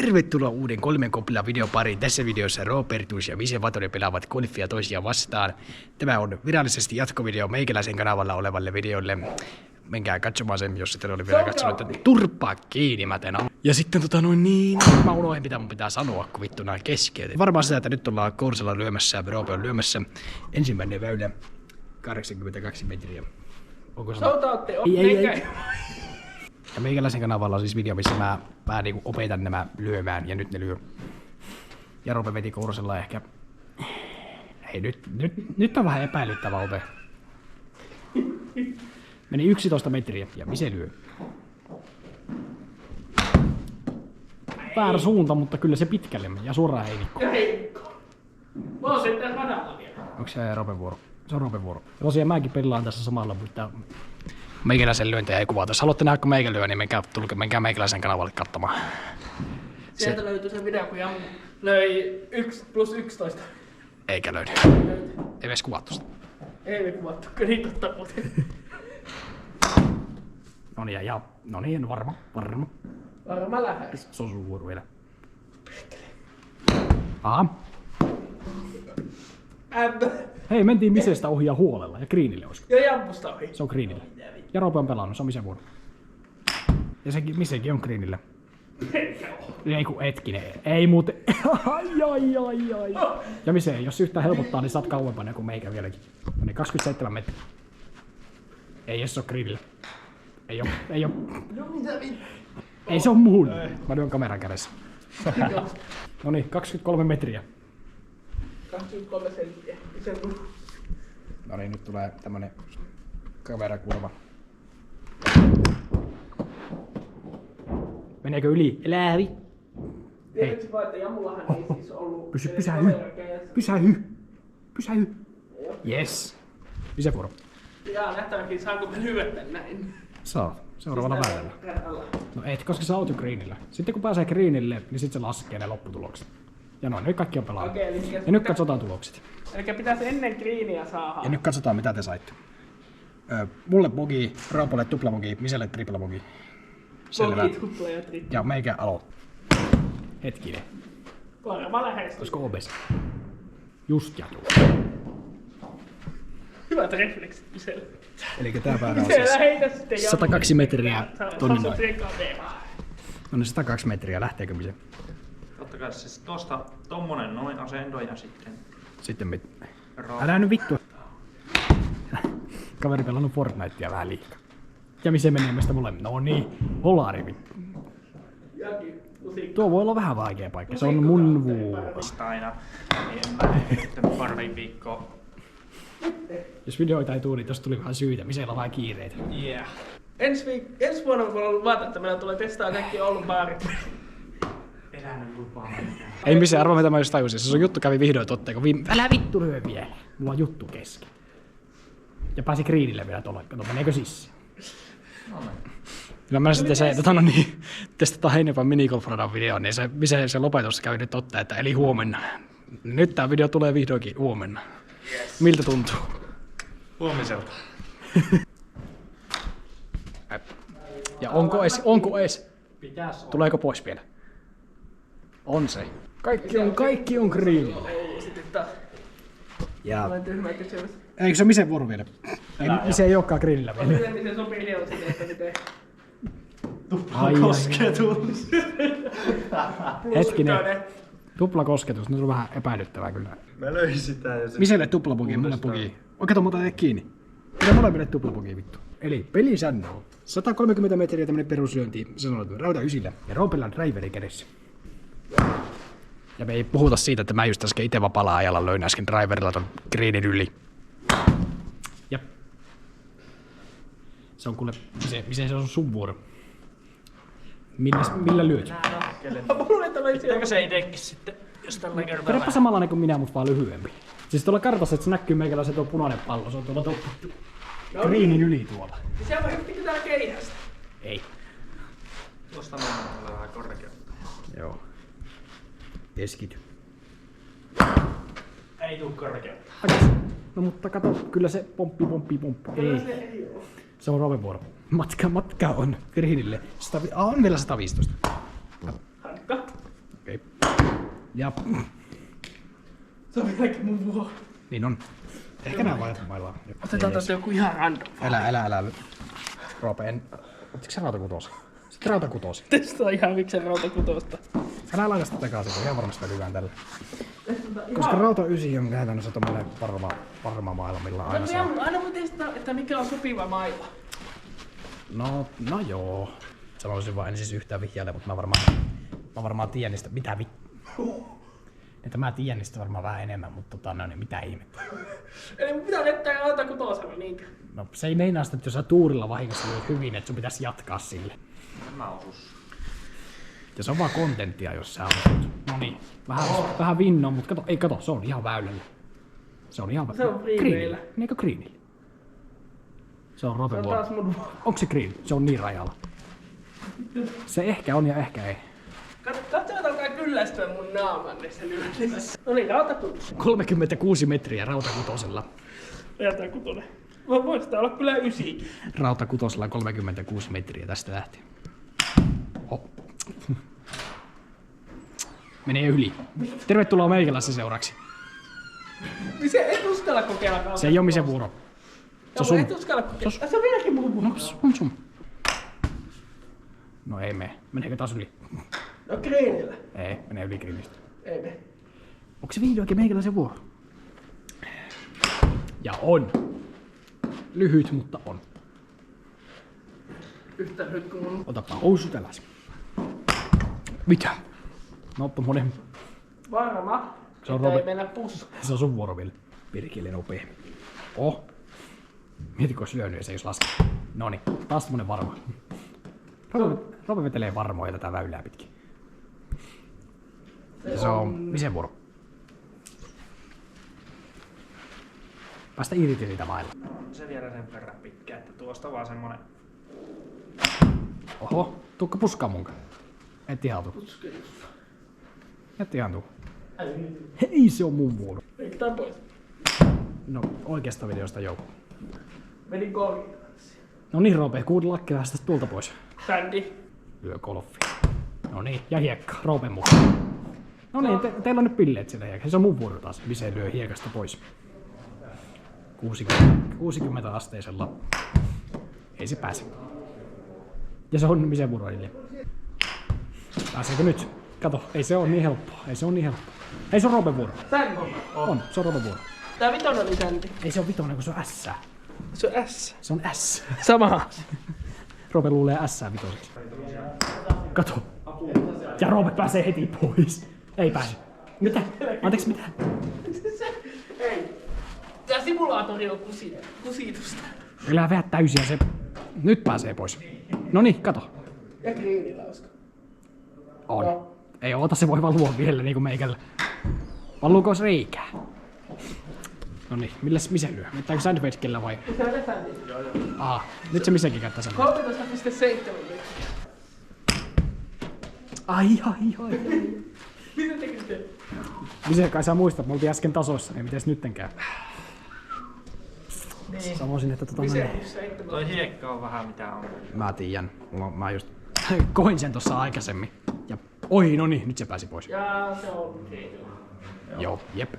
Tervetuloa uuden kolmen kopilla videopariin. Tässä videossa Robertus ja Vise Vatonen pelaavat golfia toisiaan vastaan. Tämä on virallisesti jatkovideo meikäläisen kanavalla olevalle videolle. Menkää katsomaan sen, jos sitten oli vielä katsonut, että turpaa kiinni mä teen. Ja sitten mä unohdin mitä mun pitää sanoa, kun vittu nää keskeytin. Varmaan sitä, että nyt ollaan Korsalla lyömässä ja Robe on lyömässä. Ensimmäinen väylä, 82 metriä. Onko se? Ei. Ja meikäläisen kanavalla on siis video, missä mä niinku opetan nämä lyömään ja nyt ne lyö. Ja Robe veti Korsalla ehkä. Ei nyt on vähän epäilyttävä ote. Meni 11 metriä ja Mise lyö. Väärä suunta, mutta kyllä se pitkälle meni ja suoraan heinikko. Ja heinikko. Mä oon sen tässä radalla vielä. Onks se Roben vuoro? Se on Roben vuoro. Ja tosiaan mäkin pelaan tässä samalla, mutta meikäläisen lyöntejä ei kuvata. Jos haluatte nähdä, kun meikä lyö, niin menkää meikäläisen kanavalle katsomaan. Sieltä löytyy se video, kun Jamu löi 1+11. Eikä löydy. Ei edes kuvattu sitä. Ei me kuvattu, kun niitä ottaa muuten. Noniin, varma. Varma lähes. Se on sun vuoro vielä. Aha. Hei, mentiin Misestä ohi ja huolella ja Greenille olisiko? Ja Jammusta ohi. Se on Greenille. Ja Robe on pelannut, se on Misen vuoro. Ja Misekin on Greenille. Ei kun hetkinen, ei muuten. Ai. Ja Mise, jos yhtään helpottaa, niin saat kauempana kuin meikä vieläkin. No niin, 27 metriä. Ei edes oo Greenille. Ei oo. No mitä vittu? Ei se on mun. Mä lyön kameran kädessä. No niin, 23 metriä. 23 senttiä. No niin, nyt tulee tämmönen kamerakurva. Meneekö yli? Elävi! Tiedätkö vaan, että Jamullahan ei siis ollut... Pysähy! Yes! Mise vuoro. Jaa, nähtäväkin saanko mä lyödä näin. Saa. Seuraavalla väylällä. No et, koska sä oot jo greenillä. Sitten kun pääsee greenille, niin sit se laskee ne lopputulokset. Ja no, nyt kaikki on pelannut. Okei, ja nyt katsotaan tulokset. Elikkä pitäisi ennen greenia saada. Ja nyt katsotaan mitä te saitte. Mulle bogi, Roopole tupla bogi, Miselle tripla bogi. Selvä. Bogi, tupla ja tripla. Ja meikä aloittaa. Hetkinen. Varma lähestyy. Olisiko obes? Just. Hyvät refleksit Miselle. Elikkä tää väylä on Miselle heitä sitten 102 metriä tonnin noin. No niin 102 metriä, lähteekö Mise? Totta kai siis tosta tommonen noin asento ja sitten... Älä nyt vittu! Kaveri pelannut Fortnitea vähän liikaa. Ja Mise menee meistä molemmin. No niin, holari vittu. Tuo voi olla vähän vaikea paikka, se on mun vuorosta. Aina, niin en mä nyt pari viikkoa. Jos videoita ei tule, niin tosta tuli vähän syytä. Misellä on vähän kiireitä. Yeah. Ensi vuonna kun on luvata, että meillä tulee testaa kaikki Oulun baarit. Elänyt lupaa. Ei Mise, arvaa mitä mä just tajusin. Se sun juttu kävi vihdoin totteen, kun älä vittu lyö vielä. Mulla on juttu kesken. Ja pääsi greenille vielä tuolla. Kato, meneekö sisään? No niin. Kyllä mä sitten testataan Heinäpän minigolfradan video, niin se lopetus kävi nyt totta, että eli huomenna. Nyt tää video tulee vihdoinkin huomenna. Yes. Miltä tuntuu? Huomiselta. Ja onko ees? Tuleeko pois vielä? On se. Kaikki on green. Ei, sitten taas. Ja Olen tyhmä kysymys. eikö se Misen vuoro vielä? Se ei olekaan greenillä vielä. Miten se sopii hieman sinne, että miten... Kosketus. Hetkinen. Tupla kosketus, nyt on vähän epäilyttävää kyllä. Mä löin sitä ja se... Miselle tupla bugi, mulle bugi. Kato, muuta tee kiinni. Mitä molemmille tupla bugi vittu. Eli pelisäännö on 130 metriä tämmönen peruslyönti, sanotaan rauta ysillä ja Roopella on driveri kädessä. Ja me ei puhuta siitä, että mä just äsken ite vapaalla ajalla löin äsken driverilla ton greenin yli. Ja se on kuule, se on sun vuoro. Millä lyöt? Pitääkö se itekin sitten, jos tällä kertaa Vedäpä samanlainen kuin minä, mutta vaan lyhyempi. Siis tuolla kartassa, että se näkyy meikäläisen tuo punainen pallo, se on tuolla greenin yli tuolla. Siellä on yhtikin täällä keihästä. Ei. Tuosta mennään vähän korkeutta. Joo. Keskity. Ei tuu korkeutta. No mutta kato, kyllä se pomppi. Ei. Se on Roben vuoro. Matka on greenille. On vielä 115. Hankka. Ja Se on vieläkin mun vuoro. niin on. Ehkä nää vaihtomaillaan. Otetaan tästä joku ihan random. Älä. Roope, ottiko sä rautakutosi? Sitten rautakutosi. Testaa ihan miksen rautakutosta. Älä laita sitä takaisin, kun ihan varmasti lyhyen tällä. Koska rauta 9 on käytännössä tommonen varma mailla, millä aina saa. Aina voi testaa, että mikä on sopiva mailla. No joo. Sanoisin vaan, en siis yhtään vihjaile, mutta mä varmaan tiedän niistä, mitä että mä tiedän niistä varmaan vähän enemmän, mutta niin mitä ihmettä. Eli mun pitää vettää rautakutosella niinkö? No se ei meinaa sitä, että jos sä tuurilla vahingossa lyöt hyvin, että sun pitäisi jatkaa sille. Mä osus. Ja se on vaan kontenttia, jos sä osut. Noniin, vähän vinnoa, mutta kato, se on ihan väylällä. Se on ihan Se on greenillä. Eikö greenillä? Se on Ropen Se on vuoro. taas mun... Onko se green? Se on niin rajalla. Se ehkä on ja ehkä ei. Katsotaan alkaa kyllästyä mun naaman niissä lyönnissä. No niin, rautakutos. 36 metriä rautakutosella. Jätään kutonen. Voisi sitä olla kyllä 9. Rautakutosella 36 metriä tästä lähtien. Menee yli. Tervetuloa meikälässä seuraksi. Se et uskalla kokeilla kautta. Se ei oo misen vuoro. Se on sun. Et uskalla kokeilla. Se on vieläkin mun vuoro. No, on sun. No ei mene. Meneekö taas yli? No greenillä. Ei, menee yli greenistä. Ei me. Onko se vihdoinkin meikäläisen vuoro? Ja on. Lyhyt, mutta on. Yhtä lyhyt kuin mun. Otapa housut äläs. Mitä? No tommonen. Varma. Se on Että ei Robe- mennä pussu. Se on sun vuoro vielä. Pirkille nopea. Mieti kun ois lyönyt ja se ei ois laskenut. Noniin, taas tommonen varma. Robe vetelee varmoja tätä väylää pitkin. Se on misen vuoro? Päästä irti siitä mailla. Se vielä sen verran pitkä, että tuosta vaan semmonen... Oho, tuukka puskaa munkaan. Et ihan tuu. Et ihan tuu. Hei, se on mun vuoro. Eikö tää pois? No oikeasta videosta joku. Meni golfiin. No niin Roope, kuunnella tästä tuolta pois. Sändi. Lyö golfi. No niin, ja hiekka, Roopen mukaan. No niin, teillä on nyt pilleet siellä hiekassa. Se on mun vuoro taas. Vise lyö hiekasta pois. 60 asteisella. Ei se pääse. Ja se on misen vuoro edelleen. Pääseekö nyt? Kato, ei se ole niin helppoa. Ei se on niin helppoa. Ei se on Roopen vuoro. Sändi. On, se on Roopen vuoro. Tää vitonen oli sändi. Ei se on vitonen, kun se on S. Se on S. Se on S. Sama. Roope luulee S vitoseksi. Kato. Ja Roope pääsee heti pois. Ei pääse. Mitä? Anteeksi, mitä? Ei. Tää simulaattori on kusitusta. Älä vedä täysiä se. Nyt pääsee pois. Noniin, kato. Ja greenillä usko. On. No. Ei oota, se voi valua vielä niinku meikällä. Valuuko se reikää? Noniin, missä lyö? Mittääkö sandwichkillä vai? Se on sändi. Aha, nyt se missäkin käyttää sen. 13,7. Ai. Mitä tekisitte? Mise kai sä muistat, me oltiin äsken tasoissa, niin mites nytten käy? Niin. Sanoisin, että Mise 7. Toi hiekka on vähän mitä on. Mä tiedän. Mä just koin sen tossa aikaisemmin. Ja oi, no niin, nyt se pääsi pois. Ja se on greenillä. Joo, jep.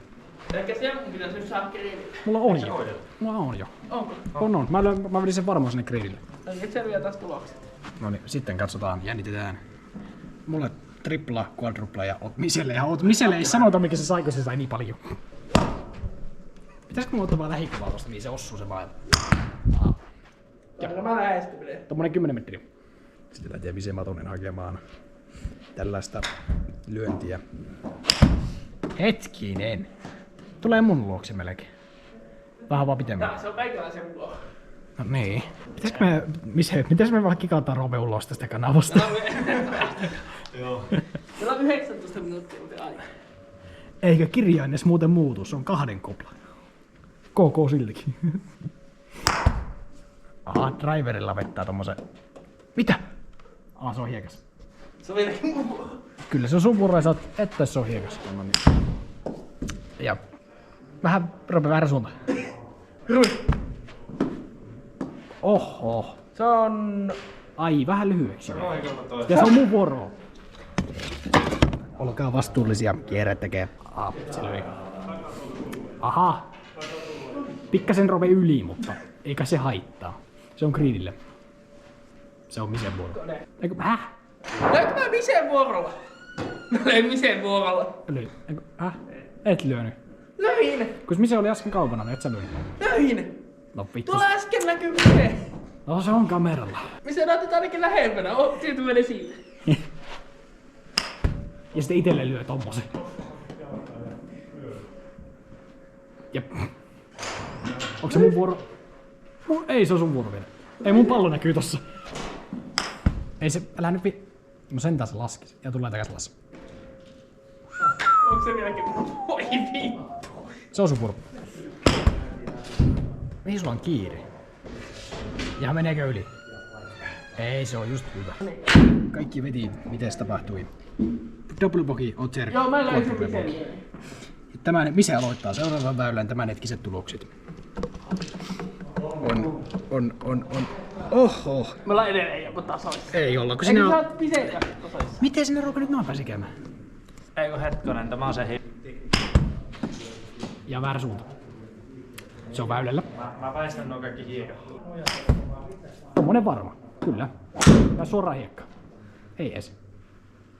Ehkä siellä mun pitäis nyt saada greenillä. Mulla on jo. Mulla on jo. Onko? On. Mä vedin sen varmaan sinne grillille. Et selviää taas tulokset. No niin, sitten katsotaan, jännitetään. Mulle tripla, quadrupla ja Miselle ei sanota mikä se sai, kun se sai niin paljon. Pitäisikö mulla ottaa vaan lähikuvaa tosta, niin se osuu se maailma. Ja mä lähestyminen. Tommonen 10 metriä. Sitten lähtee Vise Matonen hakemaan tällaista lyöntiä. Hetkinen. Tulee mun luokse melkein. Vähän vaan pitemmän. Tää se on kaikenlaisen vuoro. No niin. Pitäis me vaan kikataan Roope ulos tästä kanavasta? Joo. Meillä on 19 minuuttia muuten aina. Eikö kirjain edes muuten muutu? Se on 2 kopla. KK siltikin. Aha, driverilla vettää tommosen. Mitä? Se on hiekas. Se on vieläkin mun vuoro. Kyllä se on sun vuoro ja sä oot, että se on hiekas. Ja vähän Roope väärä suunta. Oho. Se on... Ai, vähän lyhyeksi. Roikolla toi. Ja se on mun vuoro. Olkaa vastuullisia, kierre tekee. Se löi. Aha. Pikkasen Rove yli, mutta eikä se haittaa. Se on greenille. Se on Misen vuoro. Eikö, Löikö mä Misen vuorolla? Mä löin Misen vuorolla. Löi. Eikö, et lyönyt. Löin! Kun Mise oli äsken kaukana, niin et sä lyönyt. Löin! No vittu. Tuolla äsken näkyy Mise. No se on kameralla. Mise näytit ainakin lähempänä. Siitä meni siitä. Ja sitten itelle lyö tommosen. Jep. Onko se mun vuoro? Ei, se on sun vuoro vielä. Ei, mun pallo näkyy tossa. Ei se, älä nyt No sentään se laskisi. Ja tulee takas las. Onko se vieläkin? Oi vittu. Se on sun vuoro. Mihin sulla on kiire? Ja meneekö yli? Ei, se on just hyvä. Kaikki veti, miten se tapahtui. Double bogey, Otser. Joo, mä löin sen Misen. Tämän, Mise aloittaa seuraavan väylän tämänhetkiset tulokset. On. Oho. Me ollaan edelleen joku tasoissa. Ei olla, kun Eikö sinä sä on... oot Misen kanssa tasoissa? Miten sinä Roope nyt noin pääsi käymään? Eikö hetkonen, tämä on se hitti. Ja väärä suunta. Se on väylällä. Mä väistän nuo kaikki hiekat. Tommonen varma, kyllä. Tää suoraan hiekka. Ei edes.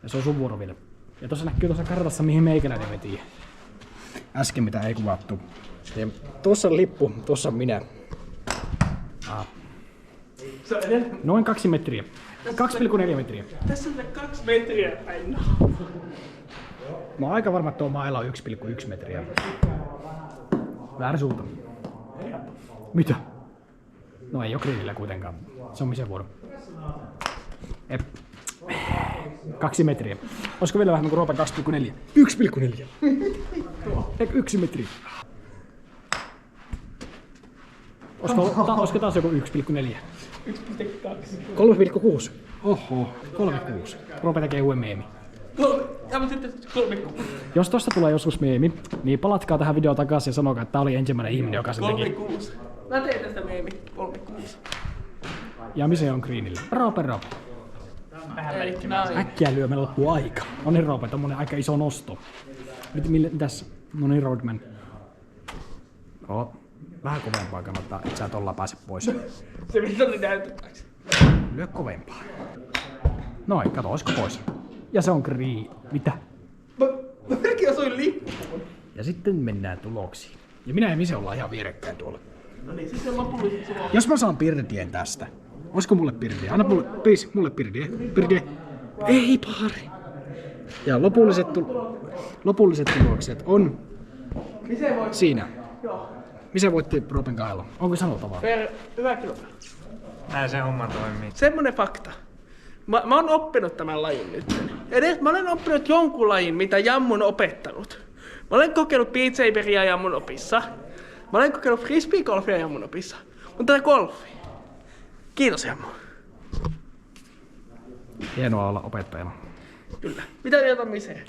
Ja se on sun vuoro vielä. Ja tossa näkyy tuossa kartassa mihin meikäläinen veti. Äsken mitä ei kuvattu. Ja tuossa on lippu, tuossa on minä. Se on edelleen. Noin 2 metriä. 2,4 metriä. Tässä on se 2 metriä päin. Mä oon aika varma, että tuo maila on 1,1 metriä. Väärä suunta. Mitä? No ei oo grillillä kuitenkaan. Se on Misen vuoro. 2 metriä. Olisiko vielä vähemmän kuin Roope 2,4? 1,4. Eikö 1 metri? Olisiko taas joku 1,4? 1,2. 3,6. Oho, 3,6. Roope tekee uuden meemi. Ja mutta sitten 3,6. Jos tosta tulee joskus meemi, niin palatkaa tähän videoon takaisin ja sanokaa, että tää oli ensimmäinen ihminen, joka sen teki. 3,6. Mä teen tästä meemi. 3,6. Ja Mise on greenillä. Roope. Ei, näin. Äkkiä lyö, meillä loppuu aika. No niin Roope, tommonen aika iso nosto. Mitäs? No niin Roadman. Oo. Vähän kovempaa kannattaa, et sä tolla pääse pois. Se mitä oli näytettäväksi. Lyö kovempaa. Noin, kato, oisko pois? Ja se on green. Mitä? Mä melkein osuin lippuun. Ja sitten mennään tuloksiin. Ja minä ja Mise ollaan ihan vierekkäin tuolla. No niin, sitten lopulliset sulla. Jos mä saan pirdien tästä. Oisko mulle pirdiä? Anna mulle, please, mulle pirdiä. Pirdiä. Ei pari. Ja lopulliset tulokset on Mise voi. siinä. Joo. Mise voitti Roopen kahdella. Onko sanottavaa? Hyvä kilpailu. Näin se homma toimii. Semmonen fakta. Mä oon oppinut tämän lajin nyt. Mä olen oppinut jonkun lajin, mitä Jammu on opettanut. Mä olen kokeillut Beat Saberia Jammun opissa. Mä olen kokeillut frisbeegolfia Jammun opissa. Mutta tätä golfia. Kiitos Jammu. Hienoa olla opettajana. Kyllä. Mitä mieltä on Mise?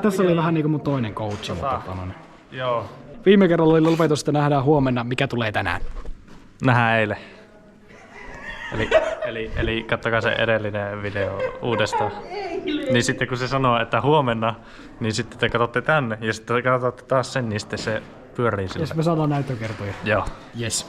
Tässä oli vähän niinku mun toinen coachi. Joo. Viime kerralla oli lopetus, että nähdään huomenna, mikä tulee tänään. Nähdään eilen. Eli kattokaa se edellinen video uudestaan. Niin sitten kun se sanoo, että huomenna, niin sitten te katsotte tänne ja sitten te katsotte taas sen, niin sitten se pyörii sillä. Jos me saadaan näyttökertoja. Joo. Yes.